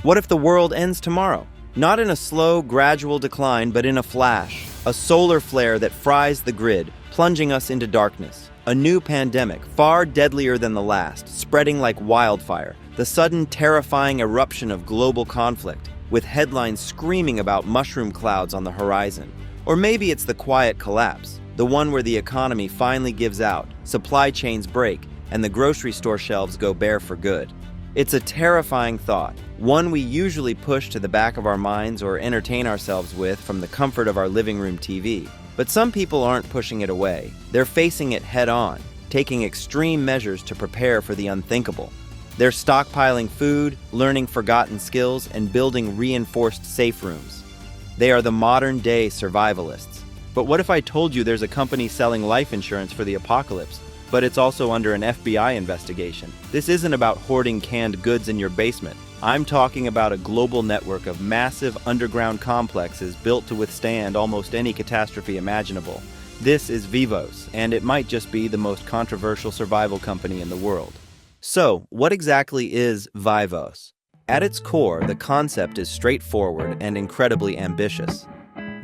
What if the world ends tomorrow? Not in a slow, gradual decline, but in a flash. A solar flare that fries the grid, plunging us into darkness. A new pandemic, far deadlier than the last, spreading like wildfire. The sudden, terrifying eruption of global conflict, with headlines screaming about mushroom clouds on the horizon. Or maybe it's the quiet collapse, the one where the economy finally gives out, supply chains break, and the grocery store shelves go bare for good. It's a terrifying thought, one we usually push to the back of our minds or entertain ourselves with from the comfort of our living room TV. But some people aren't pushing it away. They're facing it head-on, taking extreme measures to prepare for the unthinkable. They're stockpiling food, learning forgotten skills, and building reinforced safe rooms. They are the modern-day survivalists. But what if I told you there's a company selling life insurance for the apocalypse, but it's also under an FBI investigation? This isn't about hoarding canned goods in your basement. I'm talking about a global network of massive underground complexes built to withstand almost any catastrophe imaginable. This is VIVOS, and it might just be the most controversial survival company in the world. So, what exactly is VIVOS? At its core, the concept is straightforward and incredibly ambitious.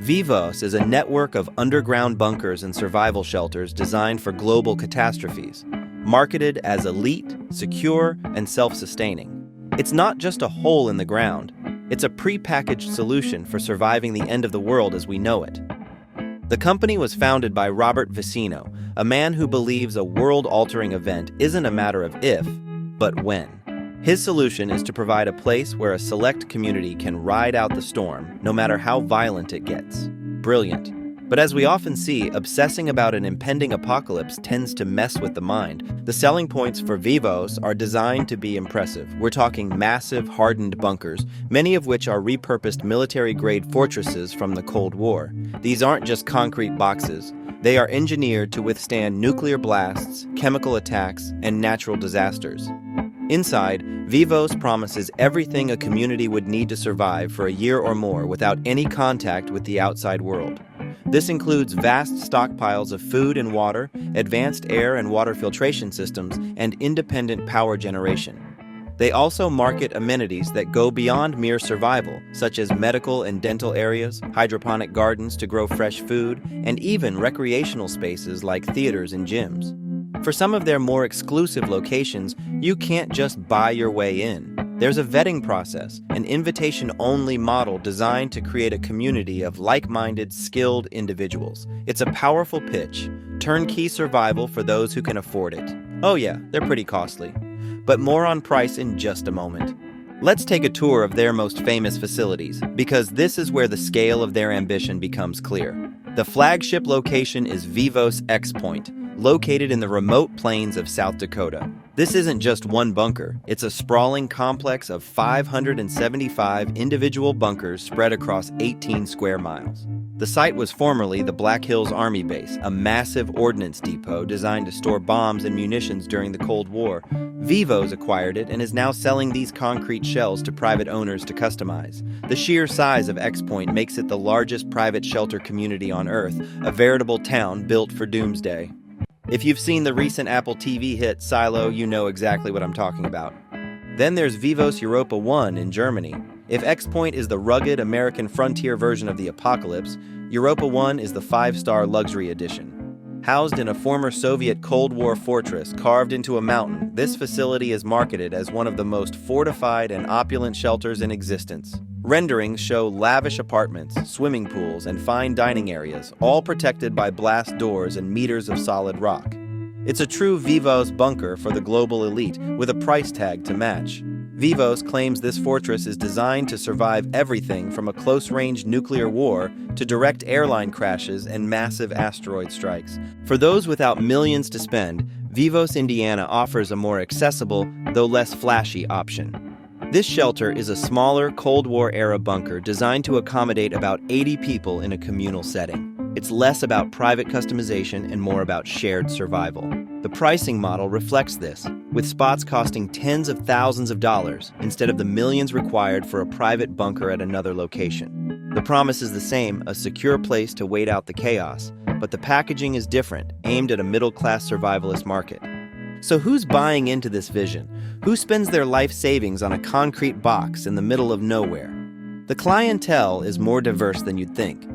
VIVOS is a network of underground bunkers and survival shelters designed for global catastrophes, marketed as elite, secure, and self-sustaining. It's not just a hole in the ground, it's a pre-packaged solution for surviving the end of the world as we know it. The company was founded by Robert Vicino, a man who believes a world-altering event isn't a matter of if, but when. His solution is to provide a place where a select community can ride out the storm, no matter how violent it gets. Brilliant. But as we often see, obsessing about an impending apocalypse tends to mess with the mind. The selling points for VIVOS are designed to be impressive. We're talking massive, hardened bunkers, many of which are repurposed military-grade fortresses from the Cold War. These aren't just concrete boxes. They are engineered to withstand nuclear blasts, chemical attacks, and natural disasters. Inside, VIVOS promises everything a community would need to survive for a year or more without any contact with the outside world. This includes vast stockpiles of food and water, advanced air and water filtration systems, and independent power generation. They also market amenities that go beyond mere survival, such as medical and dental areas, hydroponic gardens to grow fresh food, and even recreational spaces like theaters and gyms. For some of their more exclusive locations, you can't just buy your way in. There's a vetting process, an invitation-only model designed to create a community of like-minded, skilled individuals. It's a powerful pitch, turnkey survival for those who can afford it. Oh yeah, they're pretty costly. But more on price in just a moment. Let's take a tour of their most famous facilities, because this is where the scale of their ambition becomes clear. The flagship location is VIVOS X Point, located in the remote plains of South Dakota. This isn't just one bunker, it's a sprawling complex of 575 individual bunkers spread across 18 square miles. The site was formerly the Black Hills Army Base, a massive ordnance depot designed to store bombs and munitions during the Cold War. VIVOS acquired it and is now selling these concrete shells to private owners to customize. The sheer size of X Point makes it the largest private shelter community on Earth, a veritable town built for doomsday. If you've seen the recent Apple TV hit Silo, you know exactly what I'm talking about. Then there's VIVOS Europa 1 in Germany. If X Point is the rugged American frontier version of the apocalypse, Europa 1 is the 5-star luxury edition. Housed in a former Soviet Cold War fortress carved into a mountain, this facility is marketed as one of the most fortified and opulent shelters in existence. Renderings show lavish apartments, swimming pools, and fine dining areas, all protected by blast doors and meters of solid rock. It's a true VIVOS bunker for the global elite, with a price tag to match. VIVOS claims this fortress is designed to survive everything from a close-range nuclear war to direct airline crashes and massive asteroid strikes. For those without millions to spend, VIVOS Indiana offers a more accessible, though less flashy option. This shelter is a smaller Cold War-era bunker designed to accommodate about 80 people in a communal setting. It's less about private customization and more about shared survival. The pricing model reflects this, with spots costing tens of thousands of dollars instead of the millions required for a private bunker at another location. The promise is the same, a secure place to wait out the chaos, but the packaging is different, aimed at a middle-class survivalist market. So who's buying into this vision? Who spends their life savings on a concrete box in the middle of nowhere? The clientele is more diverse than you'd think.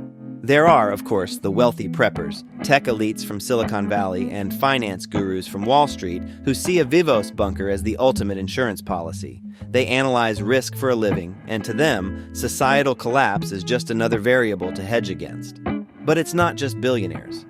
There are, of course, the wealthy preppers, tech elites from Silicon Valley, and finance gurus from Wall Street who see a VIVOS bunker as the ultimate insurance policy. They analyze risk for a living, and to them, societal collapse is just another variable to hedge against. But it's not just billionaires.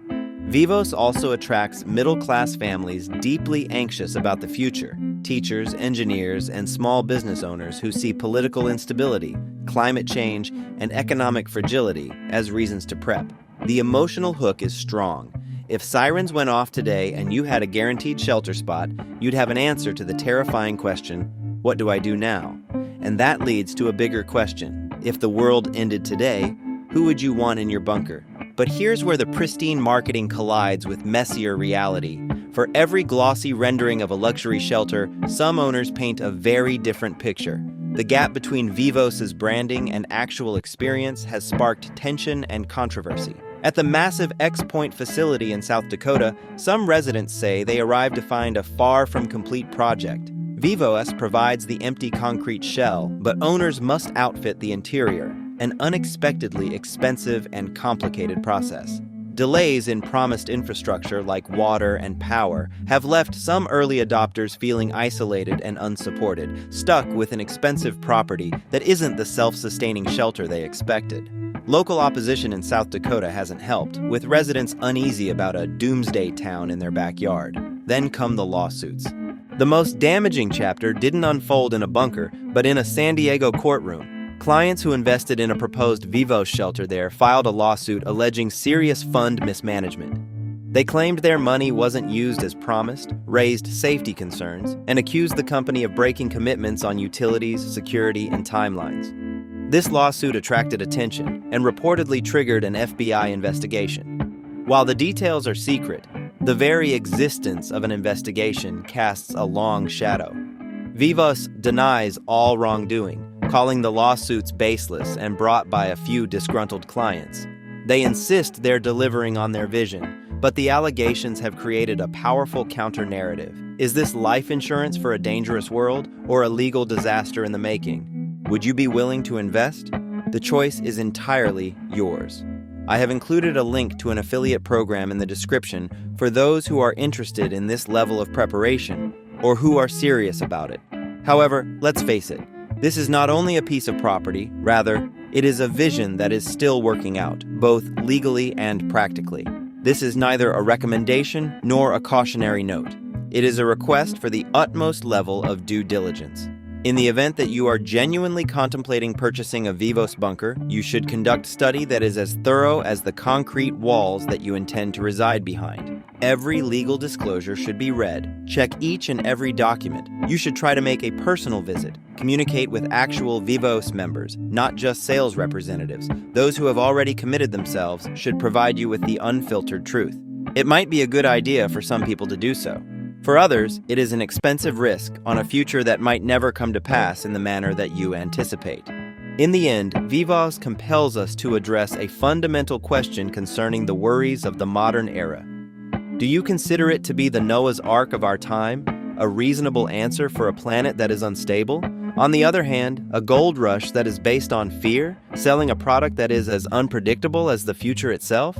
VIVOS also attracts middle-class families deeply anxious about the future, teachers, engineers, and small business owners who see political instability, climate change, and economic fragility as reasons to prep. The emotional hook is strong. If sirens went off today and you had a guaranteed shelter spot, you'd have an answer to the terrifying question, what do I do now? And that leads to a bigger question. If the world ended today, who would you want in your bunker? But here's where the pristine marketing collides with messier reality. For every glossy rendering of a luxury shelter, some owners paint a very different picture. The gap between VIVOS's branding and actual experience has sparked tension and controversy. At the massive X-Point facility in South Dakota, some residents say they arrived to find a far-from-complete project. VIVOS provides the empty concrete shell, but owners must outfit the interior, an unexpectedly expensive and complicated process. Delays in promised infrastructure like water and power have left some early adopters feeling isolated and unsupported, stuck with an expensive property that isn't the self-sustaining shelter they expected. Local opposition in South Dakota hasn't helped, with residents uneasy about a doomsday town in their backyard. Then come the lawsuits. The most damaging chapter didn't unfold in a bunker, but in a San Diego courtroom. Clients who invested in a proposed VIVOS shelter there filed a lawsuit alleging serious fund mismanagement. They claimed their money wasn't used as promised, raised safety concerns, and accused the company of breaking commitments on utilities, security, and timelines. This lawsuit attracted attention and reportedly triggered an FBI investigation. While the details are secret, the very existence of an investigation casts a long shadow. VIVOS denies all wrongdoing, calling the lawsuits baseless and brought by a few disgruntled clients. They insist they're delivering on their vision, but the allegations have created a powerful counter-narrative. Is this life insurance for a dangerous world or a legal disaster in the making? Would you be willing to invest? The choice is entirely yours. I have included a link to an affiliate program in the description for those who are interested in this level of preparation or who are serious about it. However, let's face it, this is not only a piece of property, rather, it is a vision that is still working out, both legally and practically. This is neither a recommendation nor a cautionary note. It is a request for the utmost level of due diligence. In the event that you are genuinely contemplating purchasing a VIVOS bunker, you should conduct study that is as thorough as the concrete walls that you intend to reside behind. Every legal disclosure should be read. Check each and every document. You should try to make a personal visit. Communicate with actual VIVOS members, not just sales representatives. Those who have already committed themselves should provide you with the unfiltered truth. It might be a good idea for some people to do so. For others, it is an expensive risk on a future that might never come to pass in the manner that you anticipate. In the end, VIVOS compels us to address a fundamental question concerning the worries of the modern era. Do you consider it to be the Noah's Ark of our time, a reasonable answer for a planet that is unstable? On the other hand, a gold rush that is based on fear, selling a product that is as unpredictable as the future itself?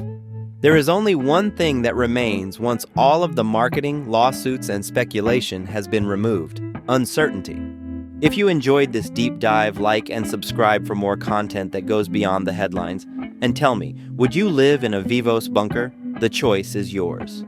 There is only one thing that remains once all of the marketing, lawsuits, and speculation has been removed: uncertainty. If you enjoyed this deep dive, like and subscribe for more content that goes beyond the headlines. And tell me, would you live in a VIVOS bunker? The choice is yours.